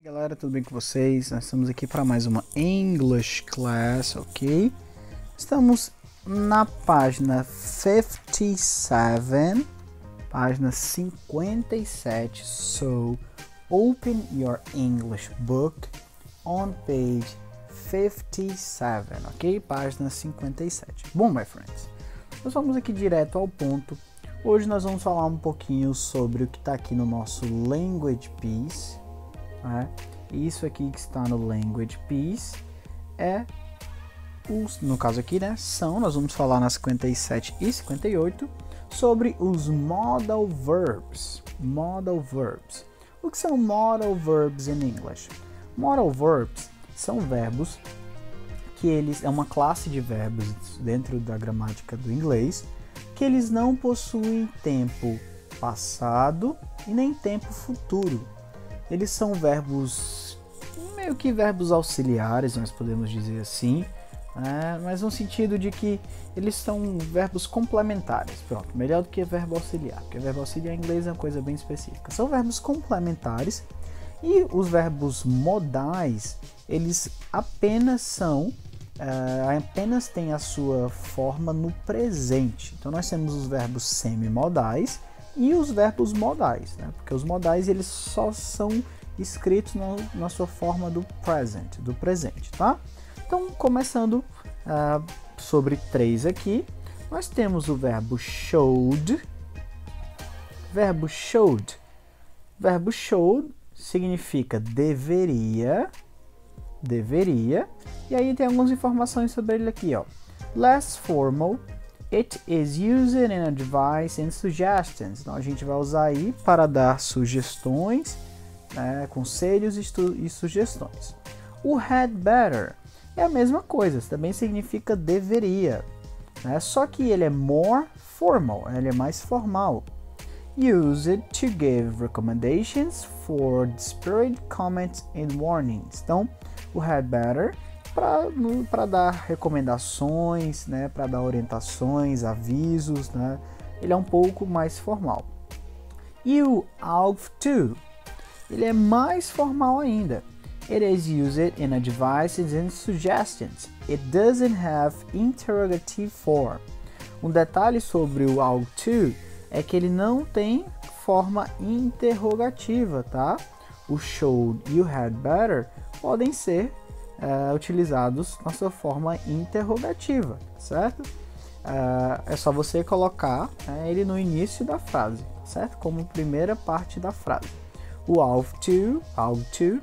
Galera, tudo bem com vocês? Nós estamos aqui para mais uma English Class, ok? Estamos na página 57, página 57. So, open your English book on page 57, ok? Página 57. Bom, my friends, nós vamos aqui direto ao ponto. Hoje nós vamos falar um pouquinho sobre o que está aqui no nosso Language Piece. Isso aqui que está no Language Piece é no caso aqui, né, nós vamos falar nas 57 e 58 sobre os Modal Verbs. Modal Verbs. O que são Modal Verbs in English? Modal Verbs são verbos que eles é uma classe de verbos dentro da gramática do inglês que eles não possuem tempo passado e nem tempo futuro. Eles são verbos, meio que verbos auxiliares, nós podemos dizer assim, mas no sentido de que eles são verbos complementares. Pronto, melhor do que verbo auxiliar, porque verbo auxiliar em inglês é uma coisa bem específica. São verbos complementares e os verbos modais, eles apenas têm a sua forma no presente. Então nós temos os verbos semimodais e os verbos modais, né? Porque os modais eles só são escritos na sua forma do presente, tá? Então, começando sobre três aqui, nós temos o verbo showed. Verbo showed. Verbo showed significa deveria. E aí tem algumas informações sobre ele aqui, ó. Less formal. It is used in advice and suggestions. Então a gente vai usar aí para dar sugestões, conselhos e sugestões. O had better é a mesma coisa, também significa deveria, só que ele é more formal, ele é mais formal. Use it to give recommendations for disparate comments and warnings. Então o had better para dar recomendações, para dar orientações, avisos, ele é um pouco mais formal. E o ought to, ele é mais formal ainda. It is used in advices and suggestions. It doesn't have interrogative form. Um detalhe sobre o ought to é que ele não tem forma interrogativa, tá? O should e o had better podem ser utilizados na sua forma interrogativa, certo? É só você colocar ele no início da frase, certo? Como primeira parte da frase. O ought to,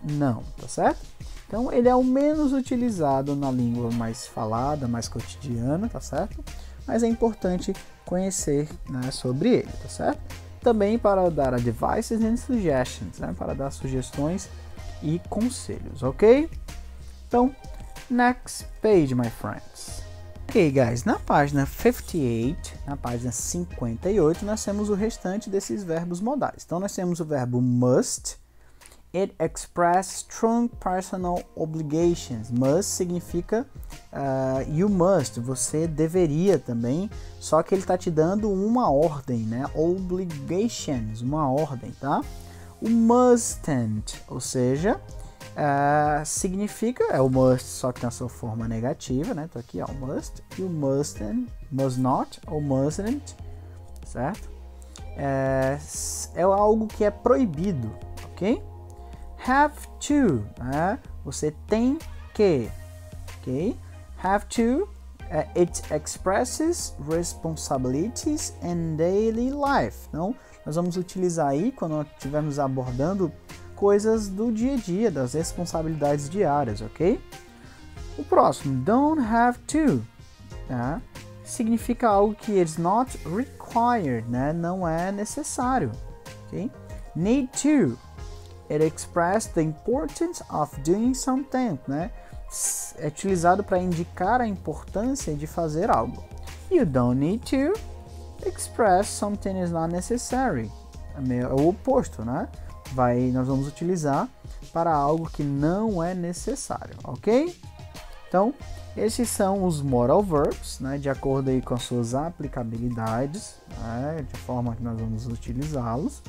não, tá certo? Então ele é o menos utilizado na língua mais falada, mais cotidiana, tá certo? Mas é importante conhecer sobre ele, tá certo? Também para dar advices and suggestions, para dar sugestões e conselhos, ok? Então, next page, my friends. Ok, guys, na página 58, na página 58, nós temos o restante desses verbos modais. Então, nós temos o verbo must. It expresses strong personal obligations. Must significa you must, você deveria também, só que ele está te dando uma ordem, Obligations, uma ordem, tá? O mustn't, ou seja, significa, o must só que na sua forma negativa, Tô aqui, ó, must, e o mustn't, must not, ou mustn't, certo? É algo que é proibido, ok? Have to, você tem que, ok? Have to, it expresses responsibilities in daily life. Então, nós vamos utilizar aí quando estivermos abordando coisas do dia a dia, das responsabilidades diárias, ok? O próximo, don't have to, significa algo que is not required, não é necessário, ok? Need to, it expresses the importance of doing something, é utilizado para indicar a importância de fazer algo. You don't need to express something is not necessary, é o oposto, nós vamos utilizar para algo que não é necessário, ok? Então, esses são os modal verbs, de acordo aí com as suas aplicabilidades, de forma que nós vamos utilizá-los.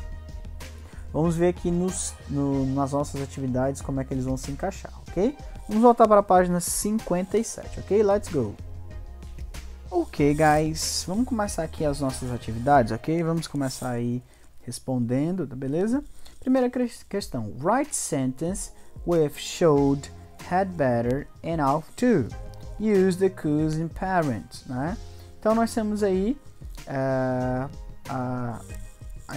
Vamos ver aqui nas nossas atividades como é que eles vão se encaixar, ok? Vamos voltar para a página 57, ok? Let's go! Ok, guys, vamos começar aqui as nossas atividades, ok? Vamos começar aí respondendo, beleza? Primeira questão, write sentence with showed, had better and ought to. Use the cause in parents, né? Então nós temos aí a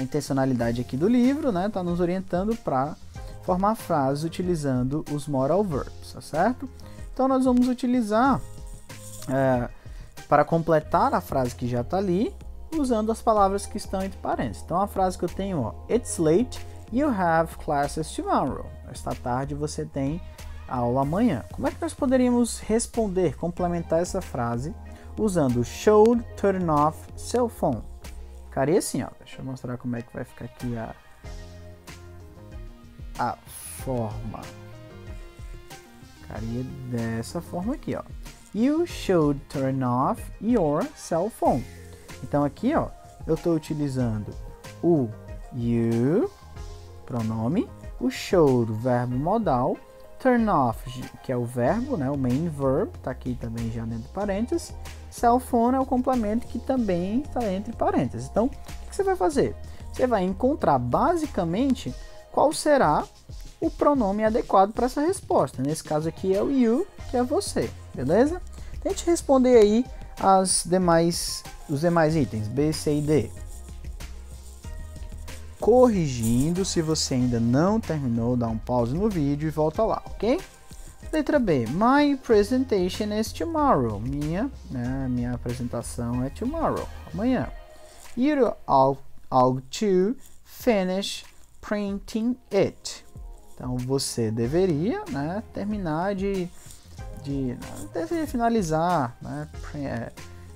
intencionalidade aqui do livro, né? Tá nos orientando para formar frases utilizando os modal verbs, tá certo? Então nós vamos utilizar para completar a frase que já está ali, usando as palavras que estão entre parênteses. Então a frase que eu tenho, ó, it's late, you have classes tomorrow. Esta tarde você tem aula amanhã. Como é que nós poderíamos responder, complementar essa frase usando should turn off cell phone? Ficaria assim, ó. Deixa eu mostrar como é que vai ficar aqui a forma. Ficaria dessa forma aqui, ó. You should turn off your cell phone. Então aqui, ó, eu estou utilizando o you, pronome, o should, verbo modal, turn off, que é o verbo, né, o main verb, tá aqui também já dentro de parênteses. Cell phone é o complemento que também está entre parênteses. Então, o que você vai fazer? Você vai encontrar basicamente qual será o pronome adequado para essa resposta. Nesse caso aqui é o you, que é você, beleza? Tente responder aí os demais itens, B, C e D. Corrigindo, se você ainda não terminou, dá um pause no vídeo e volta lá, ok? Letra B, my presentation is tomorrow. Minha apresentação é tomorrow, amanhã. You ought to finish printing it. Então você deveria, né, terminar de finalizar, né,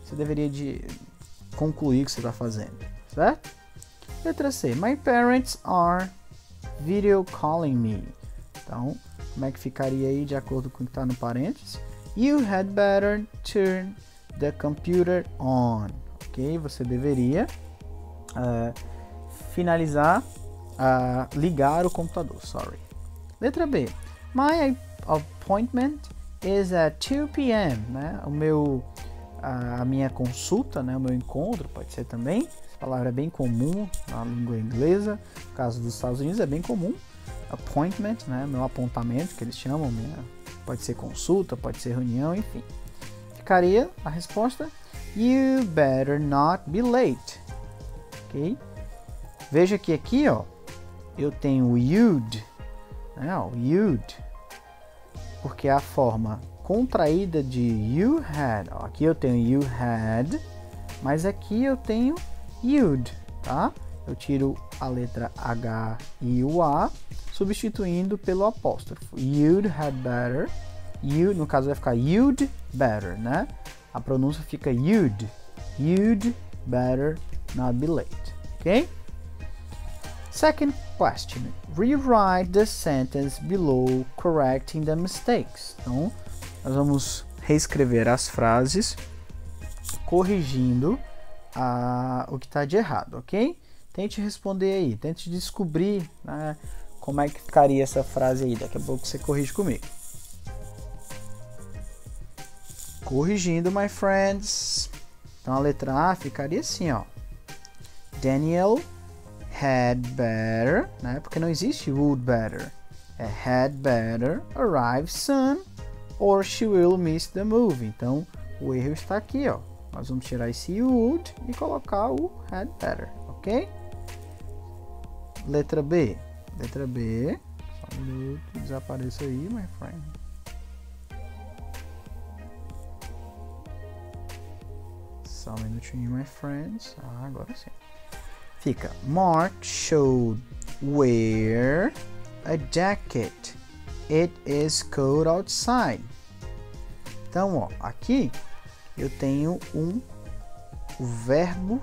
você deveria de concluir o que você está fazendo, certo? Letra C, my parents are video calling me. Então, como é que ficaria aí de acordo com o que está no parênteses? You had better turn the computer on. Ok? Você deveria ligar o computador. Sorry. Letra B. My appointment is at 2 p.m. Né? A minha consulta, né? O meu encontro, pode ser também. Essa palavra é bem comum na língua inglesa. No caso dos Estados Unidos é bem comum. Appointment, né? Meu apontamento, que eles chamam. Pode ser consulta, pode ser reunião, enfim. Ficaria a resposta: You better not be late. Ok? Veja que aqui, ó, eu tenho o you'd, né? O you'd, porque é a forma contraída de you had. Ó, aqui eu tenho you had, mas aqui eu tenho you'd, tá? Eu tiro a letra H e o A, substituindo pelo apóstrofo. You'd had better. You, no caso, vai ficar you'd better, né? A pronúncia fica you'd. You'd better not be late. Ok? Second question. Rewrite the sentence below, correcting the mistakes. Então, nós vamos reescrever as frases, corrigindo o que está de errado, ok? Tente responder aí, tente descobrir, né, como é que ficaria essa frase aí. Daqui a pouco você corrige comigo. Corrigindo, my friends. Então a letra A ficaria assim, ó. Daniel had better, né? Porque não existe would better. É had better arrive soon or she will miss the movie. Então o erro está aqui, ó. Nós vamos tirar esse would e colocar o had better, ok? Letra B. Letra B. Só um minuto, desapareça aí, my friend. Só um minutinho, my friends. Agora sim. Fica: Mark should wear a jacket. It is cold outside. Então, ó, aqui eu tenho o verbo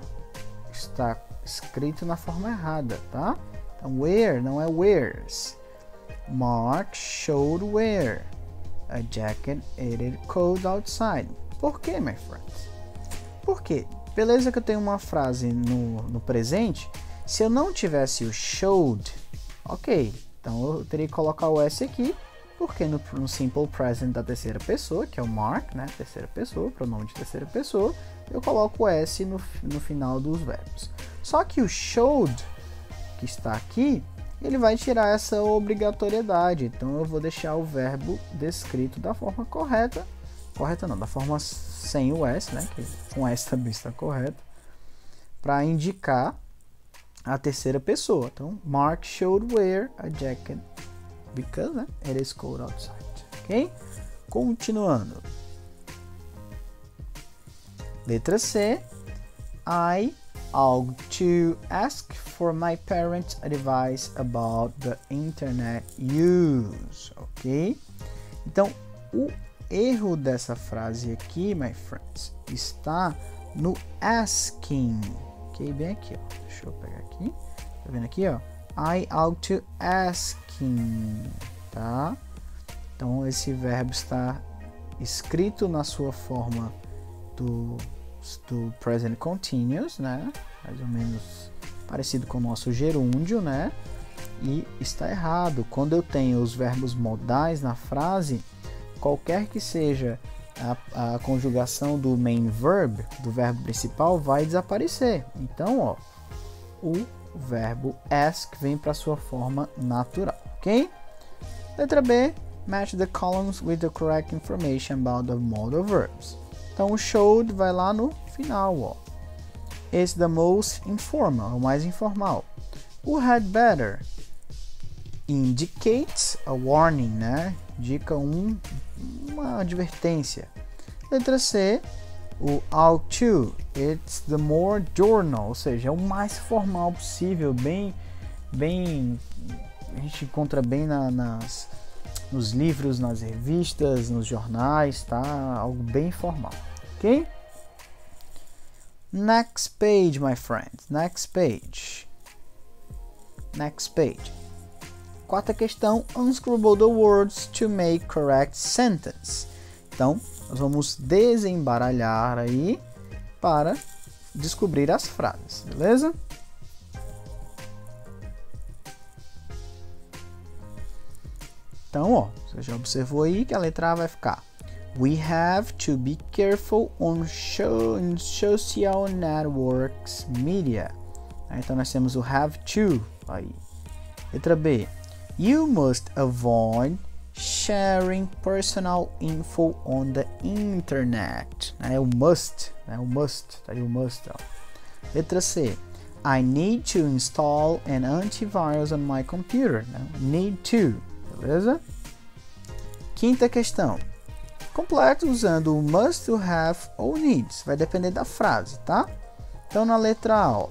está escrito na forma errada, tá? Então, wear não é wears. Mark should wear a jacket. It is cold outside. Por quê, my friends? Por quê? Beleza que eu tenho uma frase no presente. Se eu não tivesse o should, Ok, então eu teria que colocar o S aqui, porque no simple present da terceira pessoa, que é o Mark, né, terceira pessoa, pronome de terceira pessoa, eu coloco o S no final dos verbos. Só que o showed, que está aqui, ele vai tirar essa obrigatoriedade, então eu vou deixar o verbo descrito da forma correta não, da forma sem o S, né, que com S também está correto, para indicar a terceira pessoa. Então, Mark should wear a jacket because, né, it is cold outside. Ok? Continuando. Letra C. I ought to ask for my parents' advice about the internet use. Ok? Então, o erro dessa frase aqui, my friends, está no asking. Ok? Bem aqui, ó. Deixa eu pegar aqui. Tá vendo aqui, ó? I ought to asking. Tá? Então, esse verbo está escrito na sua forma do present continuous, né? Mais ou menos parecido com o nosso gerúndio, né? E está errado. Quando eu tenho os verbos modais na frase, qualquer que seja a conjugação do main verb, do verbo principal, vai desaparecer. Então, ó, o verbo ask vem para sua forma natural, ok? Letra B, match the columns with the correct information about the modal verbs. Então, o should vai lá no final, ó. It's the most informal, o mais informal. O had better indicates a warning, né? Indica uma advertência. Letra C, o ought to, it's the more journal, ou seja, é o mais formal possível, bem a gente encontra bem nos livros, nas revistas, nos jornais, tá? Algo bem formal, ok? Next page, my friends. Next page. Quarta questão. Unscribble the words to make correct sentence. Então, nós vamos desembaralhar aí para descobrir as frases, beleza? Então, ó, você já observou aí que a letra A vai ficar: We have to be careful on social networks media. Então nós temos o have to aí. Letra B. You must avoid sharing personal info on the internet. O must, tá aí o must. Ó. Letra C. I need to install an antivirus on my computer. Need to, beleza? Quinta questão. Complete usando o must, o have ou needs. Vai depender da frase, tá? Então na letra A, ó.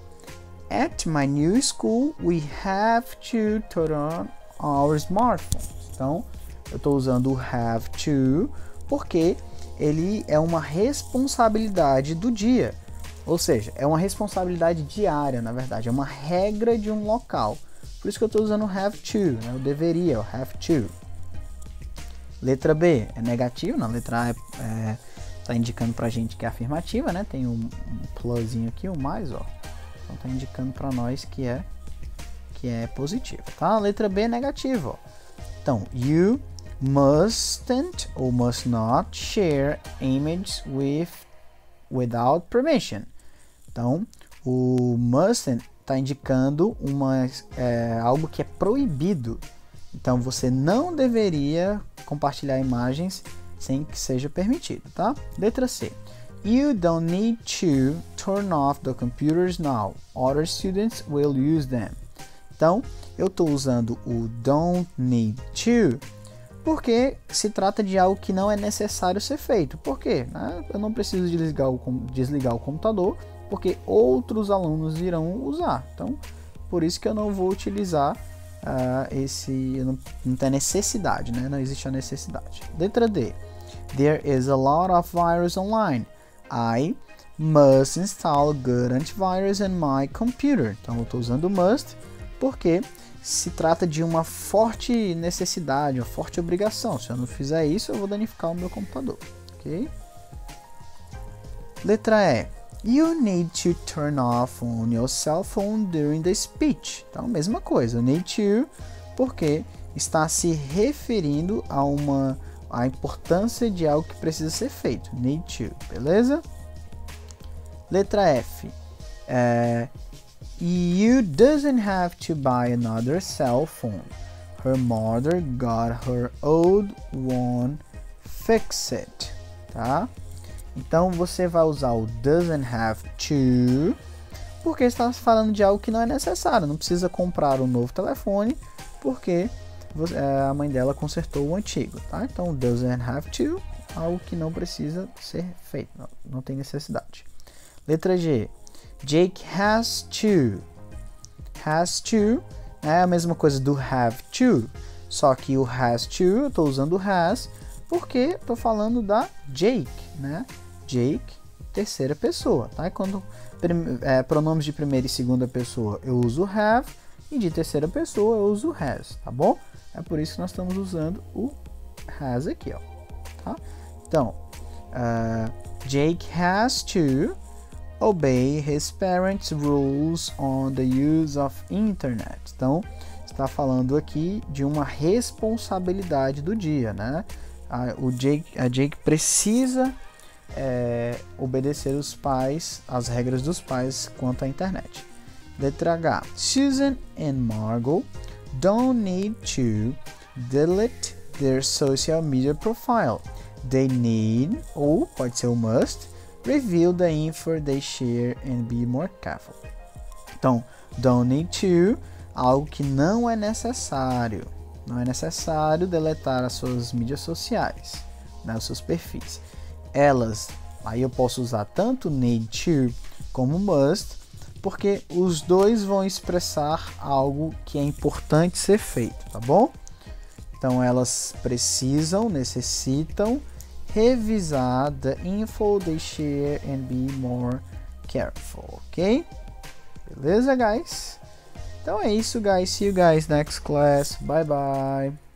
At my new school, we have to turn on our smartphones. Então, eu estou usando o have to porque ele é uma responsabilidade do dia. Ou seja, é uma responsabilidade diária, na verdade. É uma regra de um local. Por isso que eu estou usando o have to, né? Eu deveria, o have to. Letra B é negativo, na letra A tá indicando pra gente que é afirmativa, né? Tem um plusinho aqui, um mais, ó. Então tá indicando para nós que é positivo, tá? Letra B é negativo, ó. Então, you mustn't ou must not share images without permission. Então, o mustn't tá indicando algo que é proibido. Então, você não deveria compartilhar imagens sem que seja permitido, tá? Letra C. You don't need to turn off the computers now. Other students will use them. Então, eu estou usando o don't need to porque se trata de algo que não é necessário ser feito. Por quê? Eu não preciso desligar o computador porque outros alunos irão usar. Então, por isso que eu não vou utilizar não tem necessidade, né? Não existe a necessidade. Letra D. There is a lot of virus online. I must install good antivirus in my computer. Então eu estou usando must porque se trata de uma forte necessidade, uma forte obrigação. Se eu não fizer isso, eu vou danificar o meu computador, ok? Letra E. You need to turn off on your cell phone during the speech. Então, mesma coisa, need to, porque está se referindo a importância de algo que precisa ser feito. Need to, beleza? Letra F. You doesn't have to buy another cell phone. Her mother got her old one fixed. Tá? Então você vai usar o doesn't have to, porque está falando de algo que não é necessário. Não precisa comprar um novo telefone, porque a mãe dela consertou o antigo. Tá? Então doesn't have to, algo que não precisa ser feito. Não tem necessidade. Letra G. Jake has to. Has to é a mesma coisa do have to, só que o has to, eu estou usando o has porque estou falando da Jake, né? Jake, terceira pessoa, tá? E quando pronomes de primeira e segunda pessoa eu uso have, e de terceira pessoa eu uso has, tá bom? É por isso que nós estamos usando o has aqui, ó, tá? Então, Jake has to obey his parents' rules on the use of internet. Então, está falando aqui de uma responsabilidade do dia, né? A Jake precisa obedecer os pais, as regras dos pais quanto à internet. Letra H. Susan and Margot don't need to delete their social media profile. They need, ou pode ser o must, review the info they share and be more careful. Então, don't need to, algo que não é necessário. Não é necessário deletar as suas mídias sociais, né, os seus perfis. Elas, aí eu posso usar tanto need to como must, porque os dois vão expressar algo que é importante ser feito, tá bom? Então, elas necessitam revisar the info they share and be more careful, ok? Beleza, guys? Então é isso, guys. See you guys next class. Bye bye.